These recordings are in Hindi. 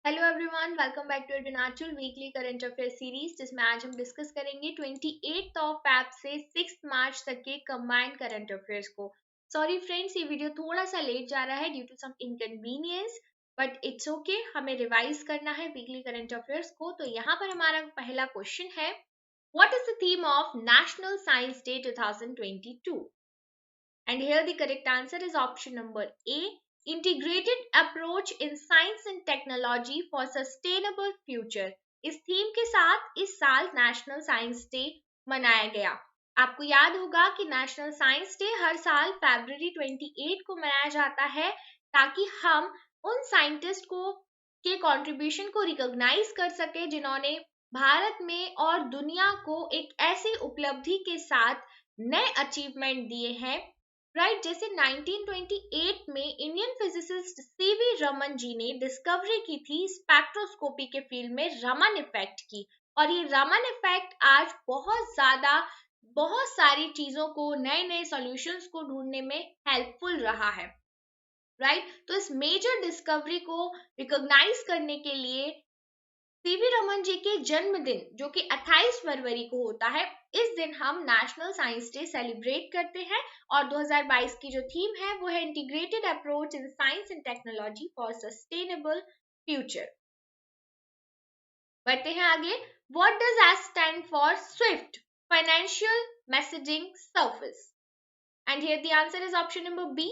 Hello everyone, welcome back to international weekly current affair series, जिसमें आज हम डिस्कस करेंगे 28 ऑफ फेब से 6 मार्च तक के कंबाइंड करंट अफेयर्स को। सॉरी फ्रेंड्स, ये वीडियो थोड़ा सा लेट जा रहा है due to some inconvenience, but it's okay. हमें रिवाइज करना है वीकली करंट अफेयर्स को। तो यहाँ पर हमारा पहला क्वेश्चन है, what is the theme of national science day 2022? And here the correct answer is option number A, integrated approach in science and technology for sustainable future। इस थीम के साथ इस साल नेशनल साइंस डे मनाया गया। आपको याद होगा कि नेशनल साइंस डे हर साल फरवरी 28 को मनाया जाता है, ताकि हम उन साइंटिस्ट को के कंट्रीब्यूशन को रिकॉग्नाइज कर सके जिन्होंने भारत में और दुनिया को एक ऐसी उपलब्धि के साथ नए अचीवमेंट दिए हैं। राइट, जैसे 1928 में Indian physicist CV Raman ji ने डिस्कवरी की थी स्पेक्ट्रोस्कोपी के फील्ड में रमन इफेक्ट की, और ये रमन इफेक्ट आज बहुत सारी चीजों को, नए नए सॉल्यूशंस को ढूंढने में हेल्पफुल रहा है। राइट, तो इस मेजर डिस्कवरी को रिकॉग्नाइज करने के लिए सीवी रमन जी के जन्मदिन, जो कि 28 फरवरी को होता है, इस दिन हम नेशनल साइंस डे सेलिब्रेट करते हैं। और 2022 की जो थीम है वो है integrated approach in science and technology for sustainable future. बढ़ते हैं आगे। What does S stand for? SWIFT, financial messaging service. And here the answer is option number B,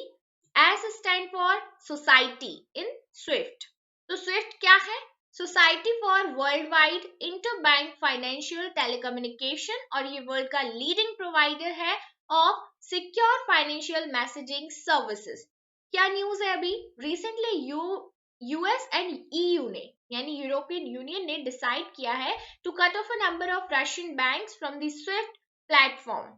S stand for society in SWIFT. तो स्विफ्ट क्या है? Society for world wide interbank financial telecommunication, और ये वर्ल्ड का लीडिंग प्रोवाइडर है of secure financial messaging services. क्या न्यूज है? अभी रिसेंटली यूएस एंड ईयू ने, यानी यूरोपियन यूनियन ने डिसाइड किया है to cut off a number of Russian banks from the SWIFT platform.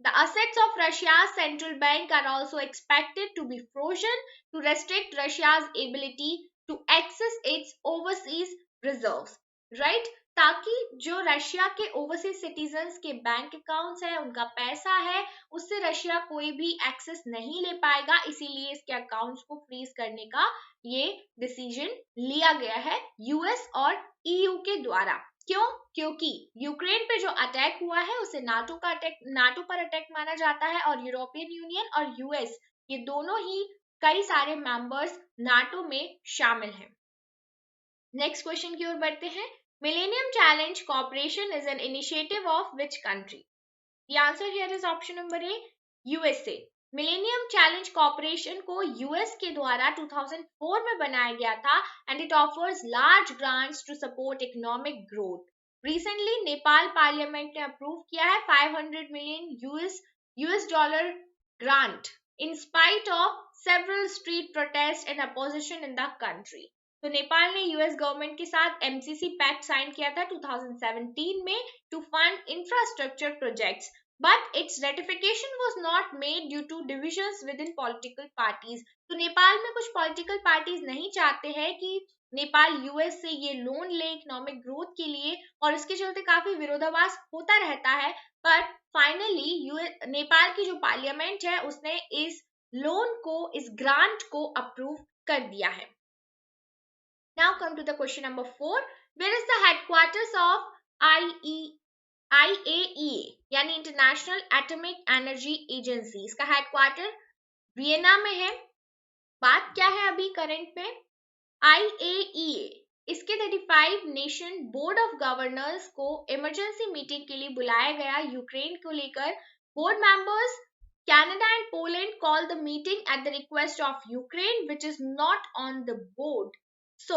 The assets of Russia's central bank are also expected to be frozen to restrict Russia's ability to access its overseas reserves, right? ताकि जो रशिया के ओवरसीज सिटीजन्स के बैंक अकाउंट्स है, उनका पैसा है, उससे रशिया कोई भी एक्सेस नहीं ले पाएगा। इसीलिए इसके अकाउंट्स को फ्रीज करने का ये डिसीजन लिया गया है यूएस और ईयू के द्वारा। क्यों? क्योंकि यूक्रेन पे जो अटैक हुआ है उसे नाटो पर अटैक माना जाता है, और यूरोपियन यूनियन और यूएस, ये दोनों ही कई सारे मेंबर्स नाटो में शामिल हैं। नेक्स्ट क्वेश्चन की ओर बढ़ते हैं। Millennium challenge corporation is an initiative of which country? The answer here is option number A, USA. Millennium challenge corporation को यूएस के द्वारा 2004 में बनाया गया था, and it offers large grants to support economic growth. Recently Nepal parliament ने अप्रूव किया है 500 million US dollar grant in spite of several street protest and opposition in the country. तो नेपाल ने यूएस गवर्नमेंट के साथ एमसीसी पैक्ट साइन किया था 2017 में to fund infrastructure projects, but its ratification was not made due to divisions within political parties। तो नेपाल में कुछ पॉलिटिकल पार्टीज नहीं चाहते हैं कि नेपाल यूएस से ये लोन ले इकोनॉमिक ग्रोथ के लिए, और इसके चलते काफी विरोधाभास होता रहता है। पर फाइनली नेपाल की जो पार्लियामेंट है उसने इस लोन को, इस ग्रांट को अप्रूव कर दिया है। Now come to the question number 4. Where is the headquarters of IAEA, यानी इंटरनेशनल एटॉमिक एनर्जी एजेंसी? इसका हेडक्वार्टर वियना में है। बात क्या है अभी करंट में? IAEA, इसके 35 नेशन बोर्ड ऑफ गवर्नर्स को इमरजेंसी मीटिंग के लिए बुलाया गया यूक्रेन को लेकर। Board members Canada and Poland call the meeting at the request of Ukraine which is not on the board. So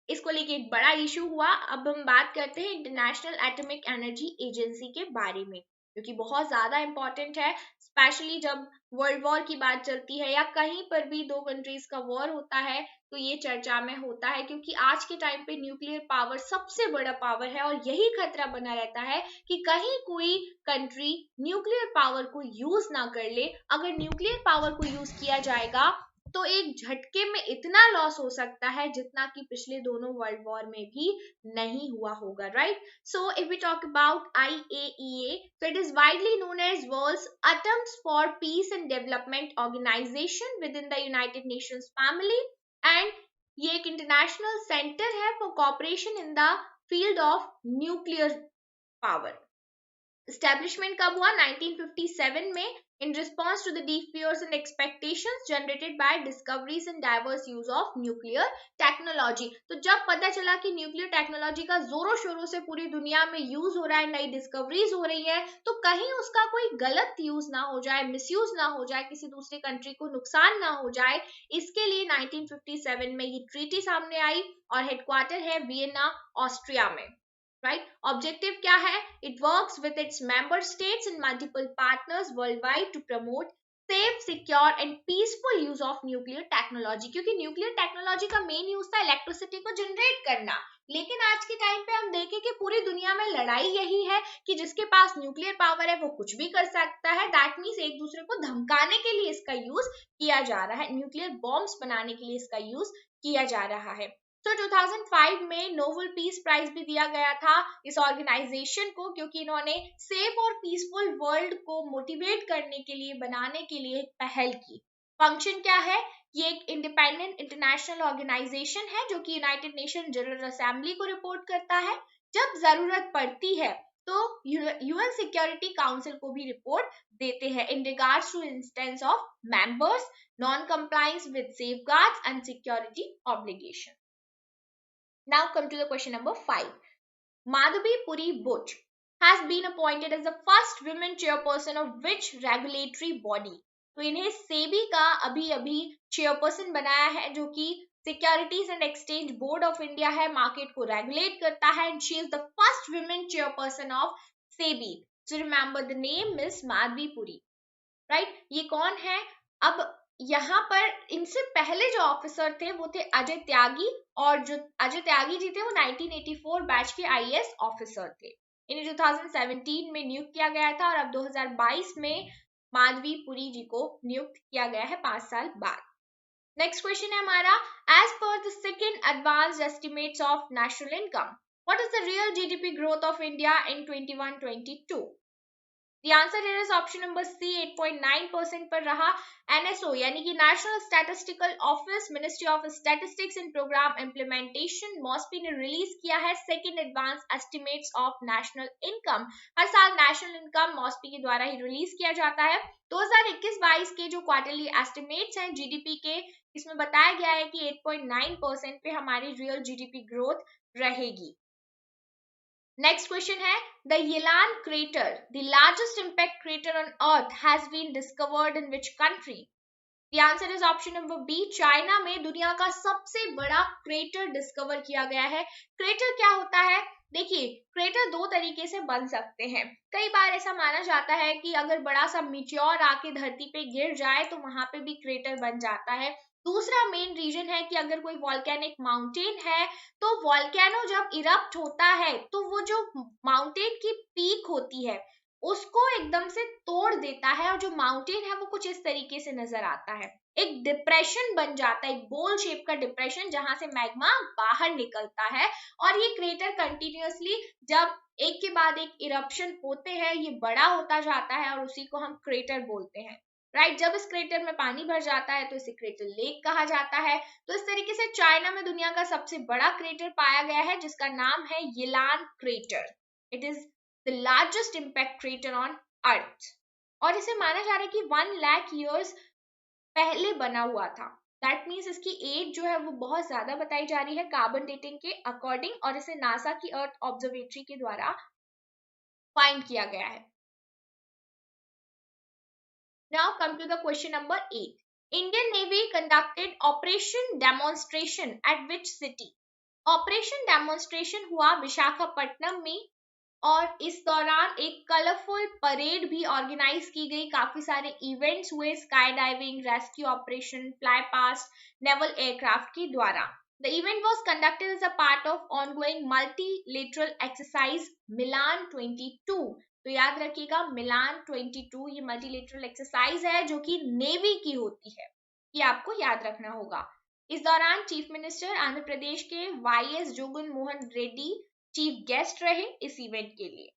इसको लेके एक बड़ा इशू हुआ। अब हम बात करते हैं इंटरनेशनल एटॉमिक एनर्जी एजेंसी के बारे में, जो कि बहुत ज्यादा इंपॉर्टेंट है, स्पेशली जब वर्ल्ड वॉर की बात चलती है या कहीं पर भी दो कंट्रीज का वॉर होता है तो ये चर्चा में होता है, क्योंकि आज के टाइम पे न्यूक्लियर पावर सबसे बड़ा पावर है, और यही खतरा बना रहता है कि कहीं कोई कंट्री न्यूक्लियर पावर को यूज ना कर ले। अगर न्यूक्लियर पावर को यूज किया जाएगा तो एक झटके में इतना लॉस हो सकता है जितना कि पिछले दोनों वर्ल्ड वॉर में भी नहीं हुआ होगा, right? So if we talk about IAEA, so it is widely known as world's atoms for peace and development organization within the United Nations family, and ये एक इंटरनेशनल सेंटर है for cooperation in the field of nuclear power. Establishment कब हुआ? 1957 में, in response to the deep fears and expectations generated by discoveries and diverse use of nuclear technology। तो जब पता चला कि न्यूक्लियर टेक्नोलॉजी का जोरों शोरों से पूरी दुनिया में यूज हो रहा है, नई डिस्कवरीज हो रही है, तो कहीं उसका कोई गलत यूज ना हो जाए, मिसयूज ना हो जाए, किसी दूसरे कंट्री को नुकसान ना हो जाए, इसके लिए 1957 में ये ट्रीटी सामने आई और हेडक्वार्टर है वियना, ऑस्ट्रिया में। राइट, ऑब्जेक्टिव क्या है? It works with its member states and multiple partners worldwide to promote safe, secure and peaceful use of nuclear technology. क्योंकि न्यूक्लियर टेक्नोलॉजी का मेन यूज था इलेक्ट्रिसिटी को जनरेट करना, लेकिन आज के टाइम पे हम देखें कि पूरी दुनिया में लड़ाई यही है कि जिसके पास न्यूक्लियर पावर है वो कुछ भी कर सकता है। दैट मीन्स एक दूसरे को धमकाने के लिए इसका यूज किया जा रहा है, न्यूक्लियर बॉम्ब्स बनाने के लिए इसका यूज किया जा रहा है। तो 2005 में नोबेल पीस प्राइज भी दिया गया था इस ऑर्गेनाइजेशन को, क्योंकि इन्होंने सेफ और पीसफुल वर्ल्ड को मोटिवेट करने के लिए, बनाने के लिए एक पहल की। फंक्शन क्या है? ये एक इंडिपेंडेंट इंटरनेशनल ऑर्गेनाइजेशन है जो कि यूनाइटेड नेशन जनरल असेंबली को रिपोर्ट करता है। जब जरूरत पड़ती है तो यूएन सिक्योरिटी काउंसिल को भी रिपोर्ट देते हैं in regards to instance of members non compliance with safeguards and security obligation. Now come to the question number 5. Madhavi Puri Buch has been appointed as the first women chairperson of which regulatory body? तो इन्हें सेबी का अभी चेयरपर्सन बनाया है, जो कि securities and exchange board of India है, मार्केट को रेगुलेट करता है, and she is the first women chairperson of SEBI. So remember the name miss Madhavi Puri. Right, ये कौन है? अब यहाँ पर इनसे पहले जो ऑफिसर थे वो थे अजय त्यागी, और जो अजय त्यागी जी थे वो 1984 बैच के आईएएस ऑफिसर थे। इन्हें 2017 में नियुक्त किया गया था और अब 2022 में माधवी पुरी जी को नियुक्त किया गया है 5 साल बाद। नेक्स्ट क्वेश्चन है हमारा, as per the second advanced estimates of national income, what is the real GDP growth of India in 21-22? The answer here is option number C, 8.9% पर रहा। NSO यानी कि national statistical office, ministry of statistics and programme implementation, MoSPI ने रिलीज किया है second advance estimates of national income. हर साल नेशनल इनकम मॉस्पी के द्वारा ही रिलीज किया जाता है। 2021-22 के जो क्वार्टरली एस्टिमेट्स हैं जीडीपी के, इसमें बताया गया है कि 8.9% पे हमारी रियल जीडीपी ग्रोथ रहेगी। नेक्स्ट क्वेश्चन है, the Yilan crater, the largest impact crater on earth, has been discovered in which country? The answer is option number B, China में दुनिया का सबसे बड़ा क्रेटर डिस्कवर किया गया है। क्रेटर क्या होता है? देखिए, क्रेटर दो तरीके से बन सकते हैं। कई बार ऐसा माना जाता है कि अगर बड़ा सा मीटियोर आके धरती पे गिर जाए तो वहां पे भी क्रेटर बन जाता है। दूसरा मेन रीजन है कि अगर कोई वॉल्केनिक माउंटेन है तो वॉल्केनो जब इरप्ट होता है तो वो जो माउंटेन की पीक होती है उसको एकदम से तोड़ देता है, और जो माउंटेन है वो कुछ इस तरीके से नजर आता है, एक डिप्रेशन बन जाता है, एक बोल शेप का डिप्रेशन जहां से मैग्मा बाहर निकलता है। और ये क्रेटर कंटिन्यूअसली जब एक के बाद एक इरप्शन होते हैं ये बड़ा होता जाता है और उसी को हम क्रेटर बोलते हैं। राइट, जब इस क्रेटर में पानी भर जाता है तो इसे क्रेटर लेक कहा जाता है। तो इस तरीके से चाइना में दुनिया का सबसे बड़ा क्रेटर पाया गया है जिसका नाम है Yilan crater. It is the largest impact crater on earth, और इसे माना जा रहा है कि 1 लाख ईयर्स पहले बना हुआ था। दैट मीन्स इसकी एज जो है वो बहुत ज्यादा बताई जा रही है कार्बन डेटिंग के अकॉर्डिंग, और इसे नासा की अर्थ ऑब्जर्वेटरी के द्वारा फाइंड किया गया है। Now come to the question number 8. Indian Navy conducted Operation Demonstration at which city? Operation Demonstration हुआ विशाखापट्टनम में, और इस दौरान एक कलरफुल परेड भी ऑर्गेनाइज की गई। काफी सारे इवेंट्स हुए, sky diving, rescue operation, fly past naval aircraft के द्वारा। The event was conducted as a part of ongoing multilateral exercise Milan 22. तो याद रखिएगा मिलान 22 ये मल्टीलेटरल एक्सरसाइज है जो कि नेवी की होती है, ये आपको याद रखना होगा। इस दौरान चीफ मिनिस्टर आंध्र प्रदेश के YS Jagan Mohan Reddy chief guest रहे इस इवेंट के लिए।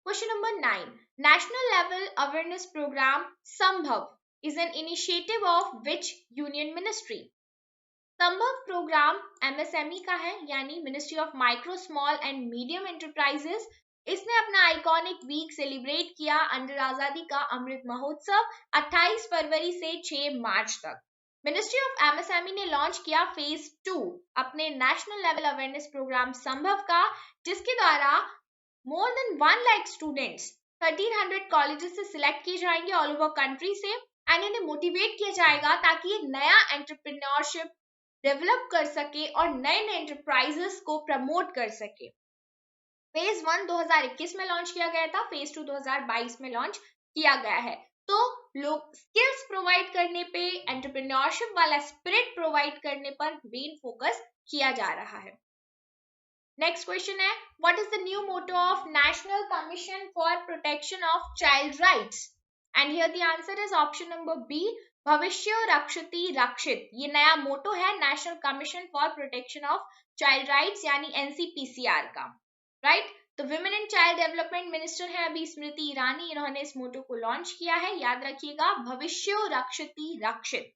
Question number 9, national level awareness programme Sambhav is an initiative of which union ministry? Sambhav programme MSME का है, यानी ministry of micro small and medium enterprises. इसने अपना आइकॉनिक वीक सेलिब्रेट किया अंडर आजादी का अमृत महोत्सव 28 फरवरी से 6 मार्च तक। मिनिस्ट्री ऑफ एमएसएमई ने लॉन्च किया फेज 2 अपने नेशनल लेवल अवेयरनेस प्रोग्राम संभव का, जिसके द्वारा more than 1 lakh students 1300 colleges से सिलेक्ट किए जाएंगे ऑल ओवर कंट्री से, एंड इन्हें मोटिवेट किया जाएगा ताकि एक नया एंटरप्रेन्योरशिप डेवलप कर सके और नए नए एंटरप्राइजेस को प्रमोट कर सके। फेज 1 2021 में लॉन्च किया गया था, फेज 2 2022 में लॉन्च किया गया है। तो लोग स्किल्स प्रोवाइड करने पे, एंटरप्रेन्योरशिप वाला स्पिरिट प्रोवाइड करने पर मेन फोकस किया जा रहा है। नेक्स्ट क्वेश्चन है, what is the new motto of national commission for protection of child rights? And here the answer is option number B, भविष्य रक्षति रक्षित। ये नया मोटो है national commission for protection of child rights यानी एनसीपीसीआर का, राइट? तो women and child development minister है अभी स्मृति ईरानी, इन्होंने इस मोटो को लॉन्च किया है, याद रखिएगा, भविष्य रक्षति रक्षित।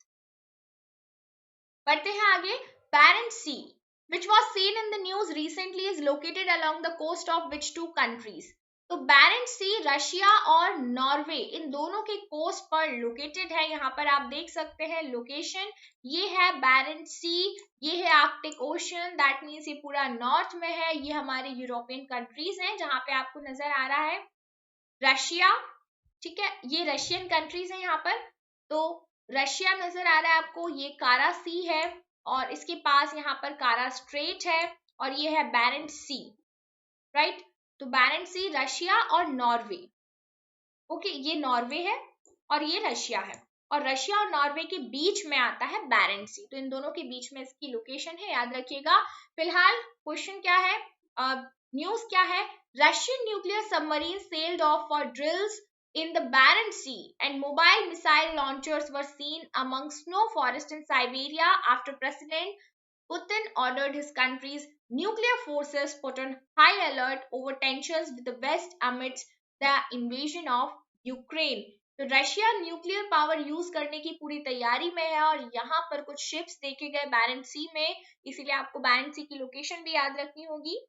बढ़ते हैं आगे। Barents Sea, which was seen in the news recently, is located along the coast of which two countries? तो Barents Sea रशिया और नॉर्वे इन दोनों के कोस्ट पर लोकेटेड है। यहाँ पर आप देख सकते हैं लोकेशन, ये है Barents Sea, ये है आर्कटिक ओशन, दैट मीन्स ये पूरा नॉर्थ में है। ये हमारे यूरोपियन कंट्रीज हैं जहाँ पे आपको नजर आ रहा है रशिया, ठीक है, ये रशियन कंट्रीज है यहाँ पर। तो रशिया नजर आ रहा है आपको, ये कारा सी है और इसके पास यहाँ पर कारा स्ट्रेट है, और ये है बैरेंट्स सी, राइट? तो बैरेंट्स सी रशिया और नॉर्वे, ओके, ये नॉर्वे है और ये रशिया है, और रशिया और नॉर्वे के बीच में आता है बैरेंट्स सी। तो इन दोनों के बीच में इसकी लोकेशन है, याद रखिएगा। फिलहाल क्वेश्चन क्या है, न्यूज क्या है, Russian nuclear submarine sailed of for drills in the Barents Sea and mobile missile launchers were seen among snow forest in Siberia after President Putin ordered his country's nuclear forces put on high alert over tensions with the West amidst the invasion of Ukraine. तो रशिया न्यूक्लियर पावर यूज करने की पूरी तैयारी में है और यहाँ पर कुछ शिप्स देखे गए बैरेंट्स सी में, इसीलिए आपको बैरेंट्स सी की लोकेशन भी याद रखनी होगी।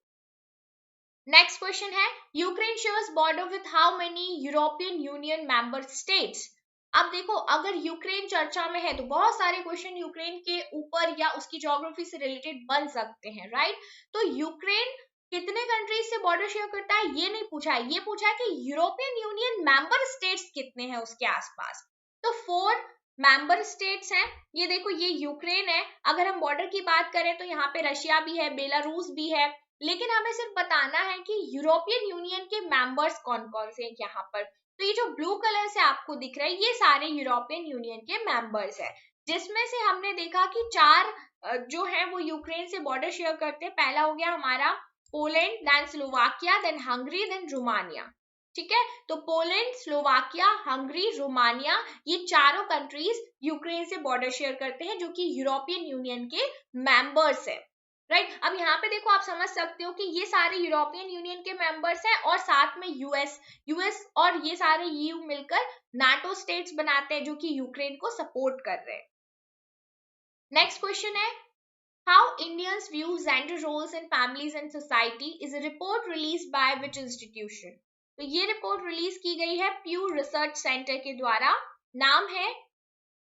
नेक्स्ट क्वेश्चन है, Ukraine shares border with how many European union member states? अब देखो, अगर यूक्रेन चर्चा में है तो बहुत सारे क्वेश्चन यूक्रेन के ऊपर या उसकी ज्योग्राफी से रिलेटेड बन सकते हैं, राइट? तो यूक्रेन कितने कंट्रीज से बॉर्डर शेयर करता है ये नहीं पूछा है, ये पूछा है कि यूरोपियन यूनियन मेंबर स्टेट्स कितने हैं उसके आसपास। तो 4 मेंबर स्टेट्स हैं। ये देखो, ये यूक्रेन है। अगर हम बॉर्डर की बात करें तो यहाँ पे रशिया भी है, बेलारूस भी है, लेकिन हमें सिर्फ बताना है कि यूरोपियन यूनियन के मेंबर्स कौन कौन से हैं यहाँ पर। तो ये जो ब्लू कलर से आपको दिख रहा है ये सारे यूरोपियन यूनियन के मेंबर्स हैं, जिसमें से हमने देखा कि 4 जो हैं वो यूक्रेन से बॉर्डर शेयर करते हैं। पहला हो गया हमारा Poland, then Slovakia, then Hungary, then Romania, ठीक है? तो पोलैंड, स्लोवाकिया, हंगरी, रोमानिया, ये चारों कंट्रीज यूक्रेन से बॉर्डर शेयर करते हैं जो कि यूरोपियन यूनियन के मेंबर्स है, राइट? अब यहाँ पे देखो, आप समझ सकते हो कि ये सारे यूरोपियन यूनियन के मेंबर्स हैं और साथ में यूएस और ये सारे ईयू मिलकर नाटो स्टेट्स बनाते हैं जो कि यूक्रेन को सपोर्ट कर रहे हैं। नेक्स्ट क्वेश्चन है, how Indians view gender roles in families and society is a report release by which institution? तो ये रिपोर्ट रिलीज की गई है प्यू रिसर्च सेंटर के द्वारा, नाम है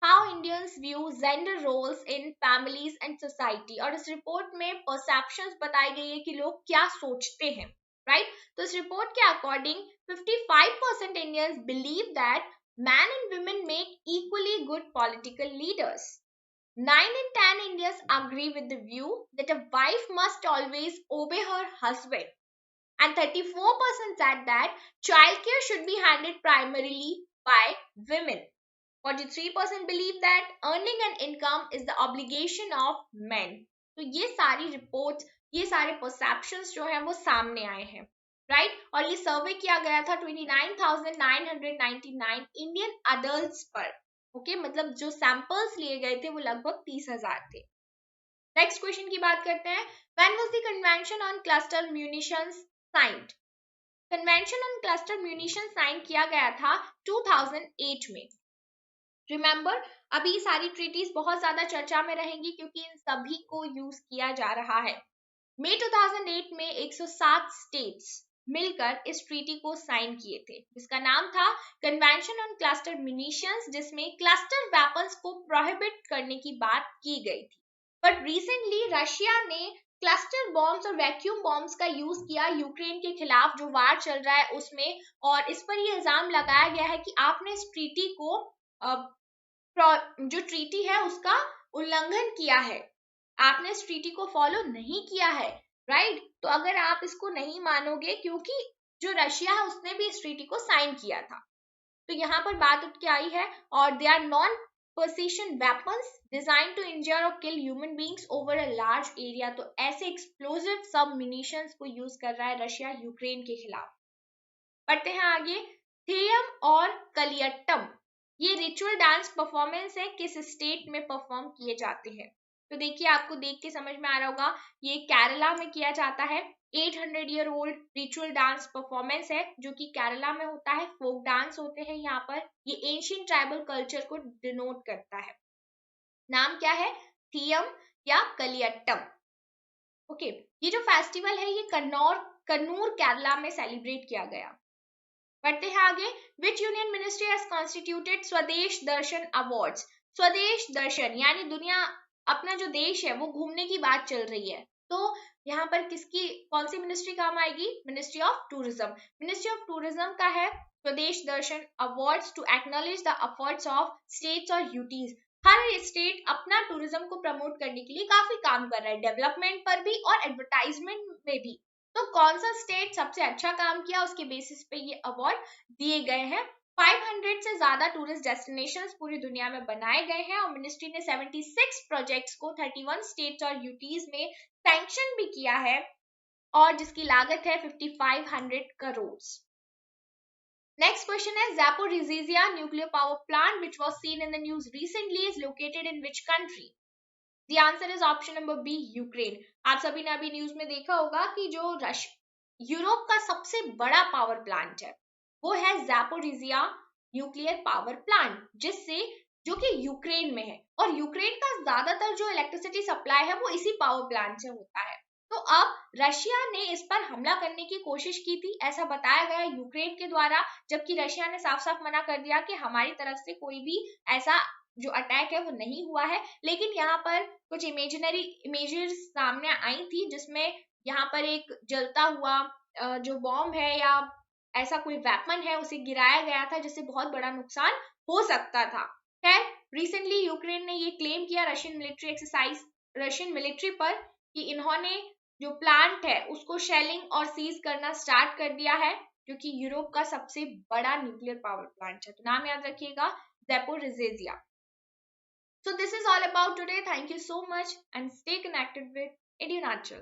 How Indians View Gender Roles in Families and Society, और इस रिपोर्ट में परसेप्शंस बताई गई है कि लोग क्या सोचते हैं, राइट? तो इस रिपोर्ट के according 55% Indians believe that men and women make equally good political leaders. 9 in 10 Indians agree with the view that a wife must always obey her husband, and 34% said that childcare should be handled primarily by women. 43% believe that earning an income is the obligation of men. तो ये सारी रिपोर्ट, ये सारे परसेप्शंस जो हैं वो सामने आए हैं, राइट? और ये सर्वे किया गया था 29,999 इंडियन अडल्ट्स पर, ओके? मतलब जो सैंपल्स लिए गए थे वो लगभग 30,000 थे। नेक्स्ट क्वेश्चन की बात करते हैं, when was the convention on cluster munitions signed? Convention on cluster munition sign किया गया था 2008 में। रिमेंबर, अभी सारी ट्रीटीज बहुत ज्यादा चर्चा में रहेंगी क्योंकि इन सभी को यूज किया जा रहा है। मई 2008 में 107 स्टेट्स मिलकर इस ट्रीटी को साइन किए थे, जिसका नाम था कन्वेंशन ऑन क्लस्टर म्यूनिशंस, जिसमें क्लस्टर वेपन्स को प्रोहिबिट करने की बात की गई थी। बट रिसेंटली रशिया ने क्लस्टर बॉम्ब्स और वैक्यूम बॉम्ब्स का यूज किया यूक्रेन के खिलाफ जो वार चल रहा है उसमें, और इस पर यह इल्जाम लगाया गया है कि आपने इस ट्रीटी को जो ट्रीटी है उसका उल्लंघन किया है, आपने इस ट्रीटी को फॉलो नहीं किया है, राइट। तो अगर आप इसको नहीं मानोगे, क्योंकि जो रशिया है उसने भी इस ट्रीटी को साइन किया था, तो यहाँ पर बात उठ के आई है। और they are non precision weapons designed to injure or kill human beings over a large area। तो ऐसे एक्सप्लोसिव सब munitions को यूज कर रहा है रशिया यूक्रेन के खिलाफ। बढ़ते हैं आगे। थेयम और कलियट्टम, ये रिचुअल डांस परफॉर्मेंस है, किस स्टेट में परफॉर्म किए जाते हैं? तो देखिए, आपको देख के समझ में आ रहा होगा, ये केरला में किया जाता है। 800 year old ritual dance performance है जो कि केरला में होता है। फोक डांस होते हैं यहाँ पर। ये एंशिएंट ट्राइबल कल्चर को डिनोट करता है। नाम क्या है? थियम या कलियट्टम। ओके, ये जो फेस्टिवल है ये कन्नूर केरला में सेलिब्रेट किया गया। बढ़ते हैं आगे। विच यूनियन मिनिस्ट्री हैज कॉन्स्टिट्यूटेड स्वदेश दर्शन अवार्ड्स? स्वदेश दर्शन यानी दुनिया, अपना जो देश है वो घूमने की बात चल रही है, तो यहाँ पर किसकी, कौन सी मिनिस्ट्री काम आएगी? Ministry of tourism. Ministry of tourism का है Swadesh Darshan awards to acknowledge the efforts of states और यूटीज। हर स्टेट अपना टूरिज्म को प्रमोट करने के लिए काफी काम कर रहा है, डेवलपमेंट पर भी और एडवर्टाइजमेंट में भी। तो कौन सा स्टेट सबसे अच्छा काम किया, उसके बेसिस पे ये अवार्ड दिए गए हैं। 500 से ज्यादा टूरिस्ट डेस्टिनेशंस पूरी दुनिया में बनाए गए हैं, और मिनिस्ट्री ने 76 प्रोजेक्ट्स को 31 स्टेट्स और यूटीज में सैंक्शन भी किया है, और जिसकी लागत है 5500 crore. Next question is Zaporizhzhia nuclear power plant which was seen in the news recently is located in which country? The answer is option number B, Ukraine. आप सभी ने अभी न्यूज में देखा होगा कि जो यूरोप का सबसे बड़ा पावर प्लांट है वो है ज़ैपोरिज़िया न्यूक्लियर पावर प्लांट, जो कि यूक्रेन में है, और यूक्रेन का ज्यादातर जो इलेक्ट्रिसिटी सप्लाई है वो इसी पावर प्लांट से होता है। तो अब रशिया ने इस पर हमला करने की कोशिश की थी, ऐसा बताया गया यूक्रेन के द्वारा, जबकि रशिया ने साफ साफ मना कर दिया कि हमारी तरफ से कोई भी ऐसा जो अटैक है वो नहीं हुआ है। लेकिन यहाँ पर कुछ इमेजिनरी इमेजेस सामने आई थी, जिसमें यहाँ पर एक जलता हुआ जो बॉम्ब है या ऐसा कोई वेपन है उसे गिराया गया था, जिससे बहुत बड़ा नुकसान हो सकता था। खैर, रिसेंटली यूक्रेन ने ये क्लेम किया रशियन मिलिट्री पर कि इन्होंने जो प्लांट है उसको शेलिंग और सीज करना स्टार्ट कर दिया है, जो कि यूरोप का सबसे बड़ा न्यूक्लियर पावर प्लांट है। तो नाम याद रखिएगा, ज़ैपोरिज़्ज़िया। So this is all about today. Thank you so much and stay connected with Indian Natural.